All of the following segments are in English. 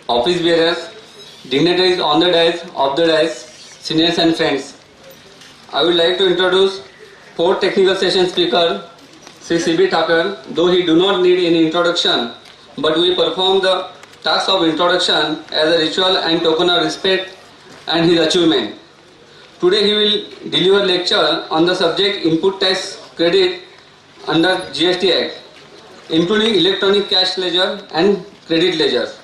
office bearers, dignitaries on the dais, off the dais, seniors and friends. I would like to introduce fourth technical session speaker, Sri C.B. Thakkar. Though he do not need any introduction, but we perform the task of introduction as a ritual and token of respect and his achievement. Today he will deliver lecture on the subject input tax credit under GST Act, including electronic cash ledger and credit ledgers.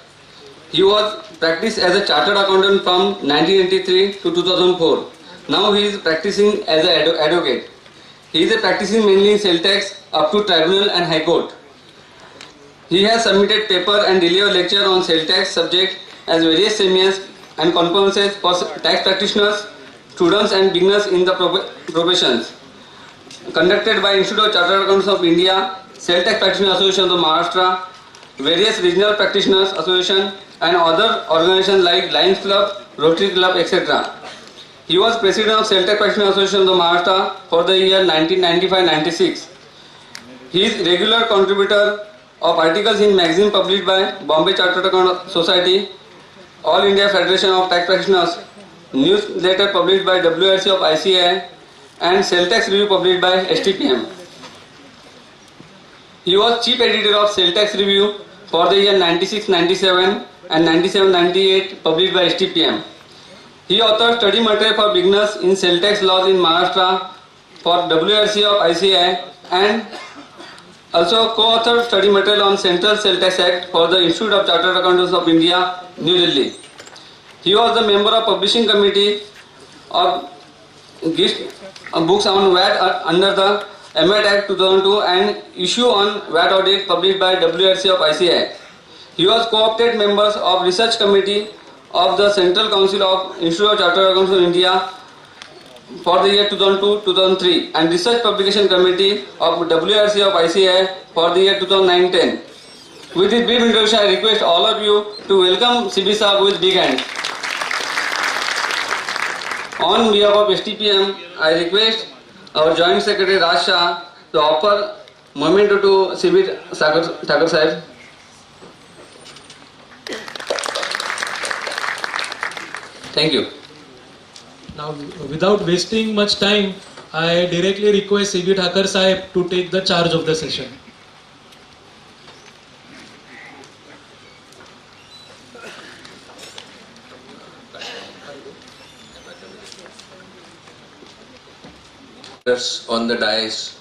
He was practiced as a chartered accountant from 1983 to 2004. Now he is practicing as an advocate. He is practicing mainly in sales tax up to tribunal and high court. He has submitted paper and delivered lecture on sales tax subject as various seminars and conferences for tax practitioners, students and beginners in the professions, conducted by Institute of Chartered Accountants of India, Sales Tax Practitioners Association of Maharashtra, various regional practitioners association and other organizations like Lions Club, Rotary Club, etc. He was president of Sales Tax Practitioners Association of Maharashtra for the year 1995-96. He is regular contributor of articles in magazine published by Bombay Chartered Accountants Society, All India Federation of Tax Practitioners, newsletter published by WRC of ICAI, and Sales Tax Review published by STPM. He was chief editor of Sales Tax Review for the year 96-97 and 97-98 published by STPM. He authored study material for beginners in sales tax laws in Maharashtra for WRC of ICAI and also co-authored study material on Central Sales Tax Act for the Institute of Chartered Accountants of India, New Delhi. He was the member of publishing committee of books on VAT under the MAT Act 2002 and issue on VAT audit published by WRC of ICAI. He was co-opted members of research committee of the Central Council of Institute of Chartered Accountants of India for the year 2002-2003 and research publication committee of WRC of ICAI for the year 2009-10. With this brief introduction, I request all of you to welcome CB Saab with big hands. On behalf of STPM, I request our Joint Secretary Raj Shah to offer memento to CB Thakkar Sahib. Thank you. Now, without wasting much time, I directly request C.B. Thakkar Sahib to take the charge of the session. On the dais,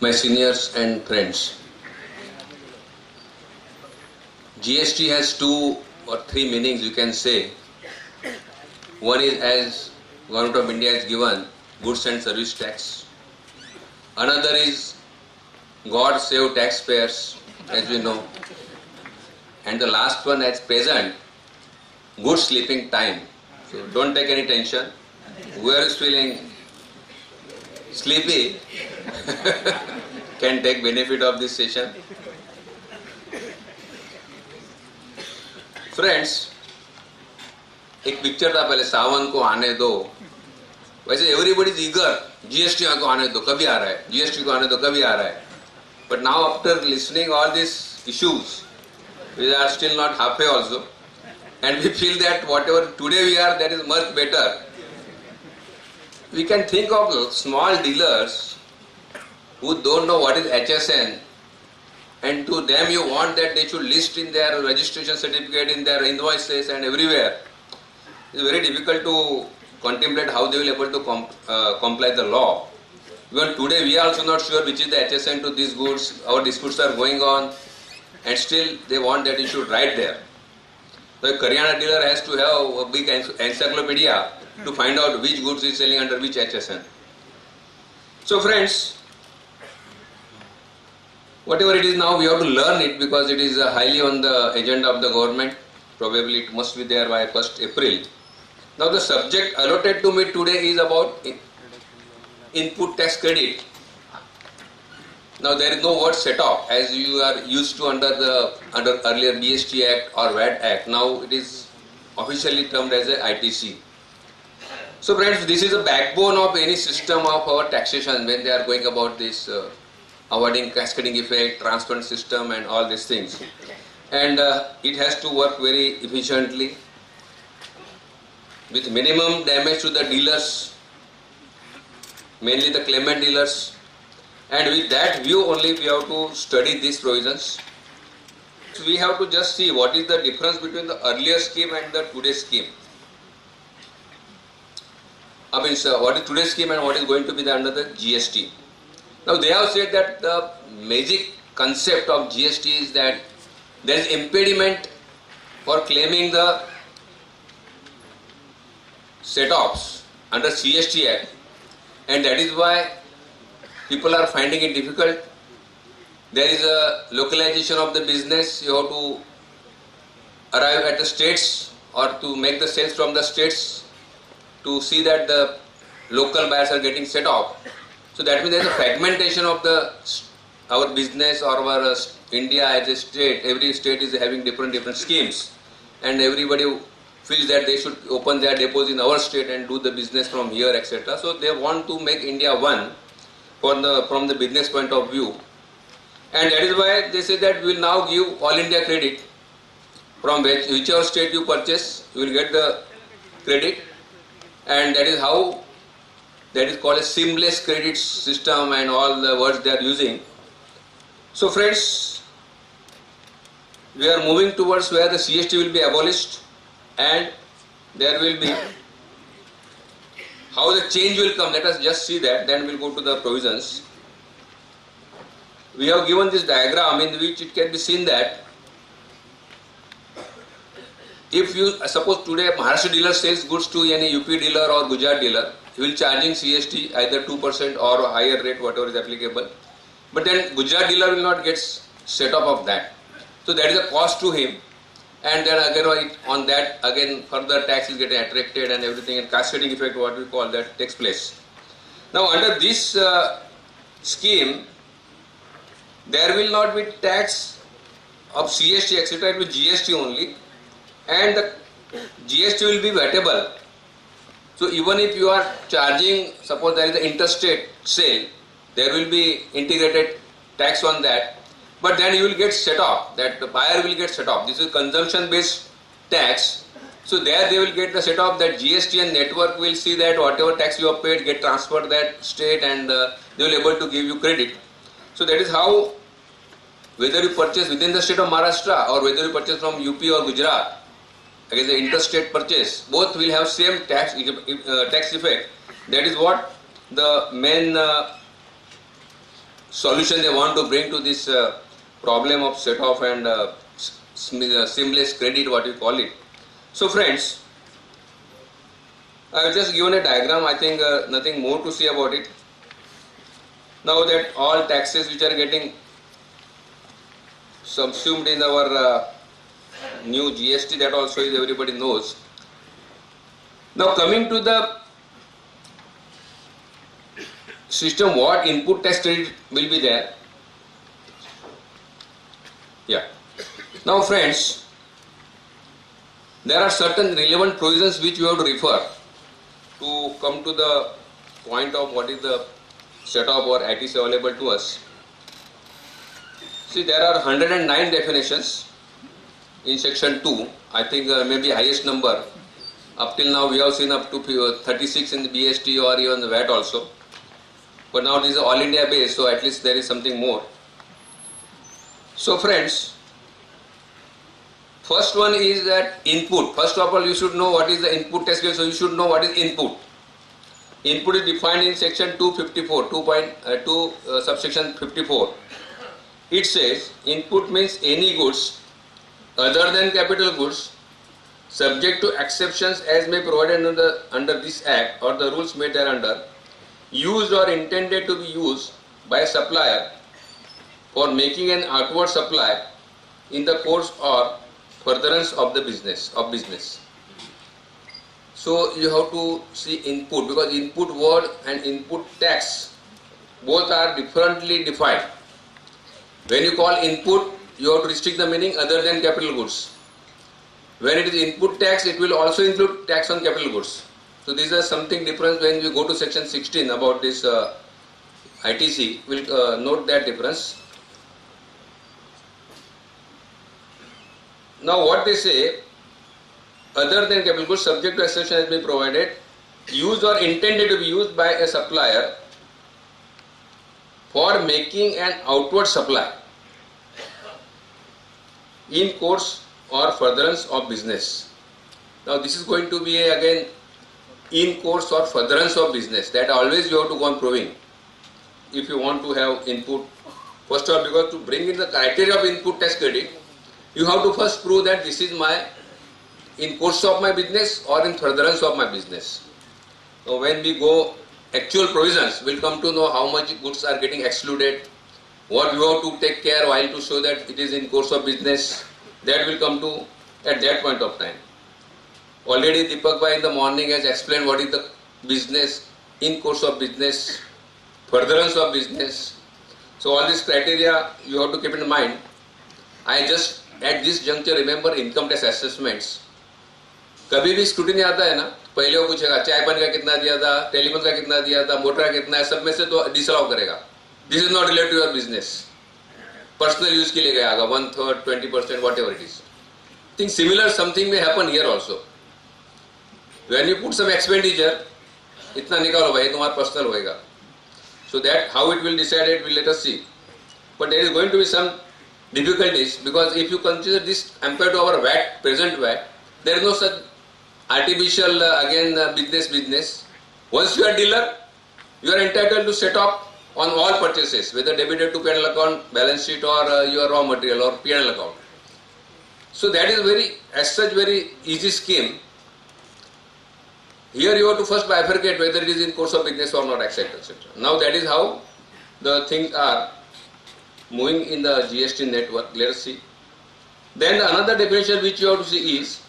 my seniors and friends. GST has 2 or 3 meanings, you can say. One is, as Government of India has given, goods and service tax. Another is God save taxpayers, as we know. And the last one, at present, good sleeping time. So don't take any tension. Whoever is feeling sleepy can take benefit of this session. Friends, एक picture था पहले, सावन को आने दो. वैसे everybody is eager, GST को आने दो, कभी आ रहा है, जीएसटी को आने दो, कभी आ रहा है. But now after listening all this issues, we are still not halfway also, and we feel that whatever today we are, that is much better. We can think of small dealers who don't know what is HSN, and to them you want that they should list in their registration certificate, in their invoices and everywhere. It's very difficult to contemplate how they will be able to comply the law. Even today we are also not sure which is the HSN to these goods. Our disputes are going on and still they want that you should write there. The Karyana dealer has to have a big encyclopedia to find out which goods is selling under which HSN. So friends, whatever it is now, we have to learn it because it is highly on the agenda of the government. Probably it must be there by 1st April. Now the subject allotted to me today is about input tax credit. Now there is no word set off as you are used to under earlier GST Act or VAT Act. Now it is officially termed as a ITC. So friends, this is a backbone of any system of our taxation when they are going about this avoiding cascading effect, transparent system and all these things. and it has to work very efficiently with minimum damage to the dealers, mainly the claimant dealers, and with that view only we have to study these provisions. So we have to just see what is the difference between the earlier scheme and the today's scheme. I mean, what is today's scheme and what is going to be under the GST. Now they have said that the magic concept of GST is that there is impediment for claiming the set-offs under CST Act, and that is why people are finding it difficult. There is a localization of the business. You have to arrive at the states or to make the sales from the states to see that the local buyers are getting set off. So that means there is a fragmentation of our business or our India as a state. Every state is having different schemes, and everybody feels that they should open their depots in our state and do the business from here, etc. So they want to make India one from the business point of view, and that is why they say that we will now give all India credit. From whichever state you purchase, you will get the credit, and that is how, that is called a seamless credit system and all the words they are using. So friends, we are moving towards where the CST will be abolished, and there will be, how the change will come, let us just see that, then we will go to the provisions. We have given this diagram in which it can be seen that if you suppose today Maharashtra dealer sells goods to any UP dealer or Gujarat dealer, he will charging CST either 2% or higher rate, whatever is applicable. But then Gujarat dealer will not get set off of that. So that is a cost to him, and then again on that again further tax is getting attracted and everything, and cascading effect, what we call that, takes place. Now under this scheme, there will not be tax of CST etc. It will be GST only, and the GST will be vatable. So even if you are charging, suppose there is an interstate sale, there will be integrated tax on that, but then you will get set off, that the buyer will get set off. This is consumption based tax. So there they will get the set off, that GST and network will see that whatever tax you have paid get transferred that state, and they will be able to give you credit. So that is how, whether you purchase within the state of Maharashtra or whether you purchase from UP or Gujarat, against the interstate purchase, both will have same tax effect. That is what the main solution they want to bring to this problem of set off and seamless credit, what you call it. So friends, I have just given a diagram. I think nothing more to say about it. Now that all taxes which are getting subsumed in our new GST, that also is everybody knows. Now coming to the system, what input tax credit will be there. Yeah. Now friends, there are certain relevant provisions which you have to refer to come to the point of what is the set-off or ITC available to us. See, there are 109 definitions in section 2. I think maybe highest number. Up till now we have seen up to 36 in the BST or even the VAT also. But now this is all India based, so at least there is something more. So friends, first one is that input. First of all, you should know what is the input tax credit, so you should know what is input. Input is defined in section 254, 2.2 subsection 54. It says input means any goods other than capital goods subject to exceptions as may provided under this act or the rules made thereunder, used or intended to be used by a supplier for making an outward supply in the course or furtherance of the business. So you have to see input, because input word and input tax both are differently defined. When you call input, you have to restrict the meaning other than capital goods. When it is input tax, it will also include tax on capital goods. So this is something different. When we go to section 16 about this ITC, we'll note that difference. Now what they say, other than capital goods subject to exception has been provided, used or intended to be used by a supplier for making an outward supply in course or furtherance of business. Now this is going to be again in course or furtherance of business, that always you have to go on proving if you want to have input. First of all, because to bring in the criteria of input tax credit, you have to first prove that this is my in course of my business or in furtherance of my business. So when we go actual provisions, we'll come to know how much goods are getting excluded, what you have to take care while to show that it is in course of business. That will come to at that point of time. Already Deepak Bhai in the morning has explained what is the business, in course of business, furtherance of business. So all these criteria you have to keep in mind. I just at this juncture remember income tax assessments. कभी भी scrutiny आता है ना, पहले वो पूछेगा चाय पानी का कितना दिया था, टेलीफोन का कितना दिया था, मोटर का कितना है, सब में से तो डिसअलाउ करेगा. This is not related to your business, personal use के लिए गया होगा 1/3, 20%, whatever it is. Think similar something में happen here also. When you put some expenditure, इतना निकालो भाई, तुम्हारा पर्सनल होएगा. So that how it will decide it will let us see. But there is going to be some difficulties, because if you consider this compared to our VAT, present VAT, there is no such artificial business. Once you are dealer, you are entitled to set up on all purchases, whether debited to P&L account, balance sheet, or your raw material or P&L account. So that is very easy scheme. Here you have to first bifurcate whether it is in course of business or not, etc. etc. Now that is how the things are moving in the GST network. Let us see. Then another definition which you have to see is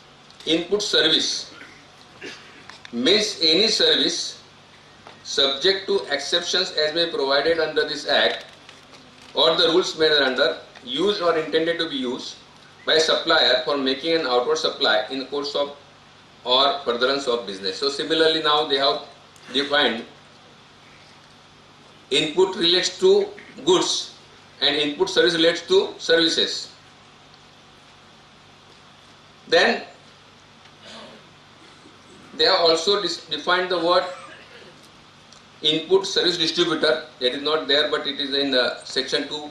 input service. Means any service subject to exceptions as may provided under this Act or the rules made under, used or intended to be used by a supplier for making an outward supply in the course of or furtherance of business. So similarly now they have defined input relates to goods and input service relates to services. Then they have also defined the word input service distributor. That is not there, but it is in section 2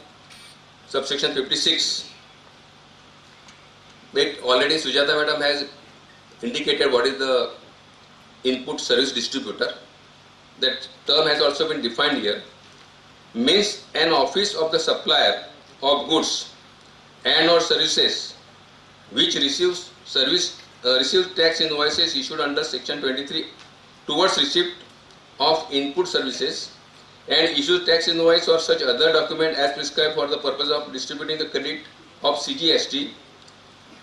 subsection 56. But already Sujata madam has indicated what is the input service distributor. That term has also been defined here. Means an office of the supplier of goods and or services which receives tax invoices issued under section 23 towards receipt of input services and issues tax invoice or such other document as prescribed for the purpose of distributing the credit of CGST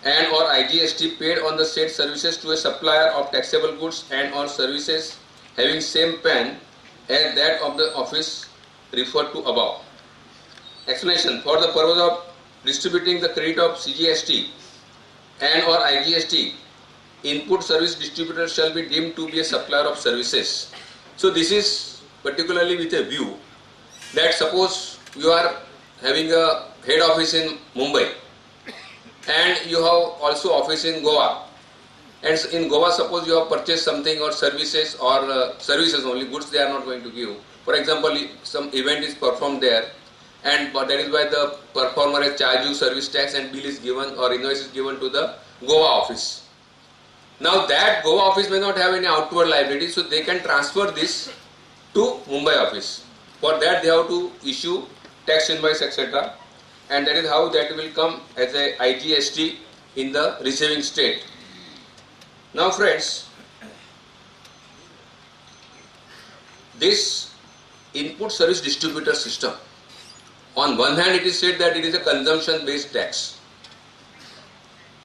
and or IGST paid on the said services to a supplier of taxable goods and or services having same PAN as that of the office referred to above. Explanation: for the purpose of distributing the credit of CGST and or IGST, input service distributor shall be deemed to be a supplier of services. So this is particularly with a view that suppose you are having a head office in Mumbai and you have also office in Goa, and in Goa suppose you have purchased something or services services only, goods they are not going to give. For example, some event is performed there and that is why the performer has charged you service tax and bill is given or invoice is given to the Goa office. Now that Goa office may not have any outward liability, so they can transfer this to Mumbai office. For that they have to issue tax invoice, etc. And that is how that will come as a IGST in the receiving state. Now friends, this input service distributor system, on one hand it is said that it is a consumption based tax.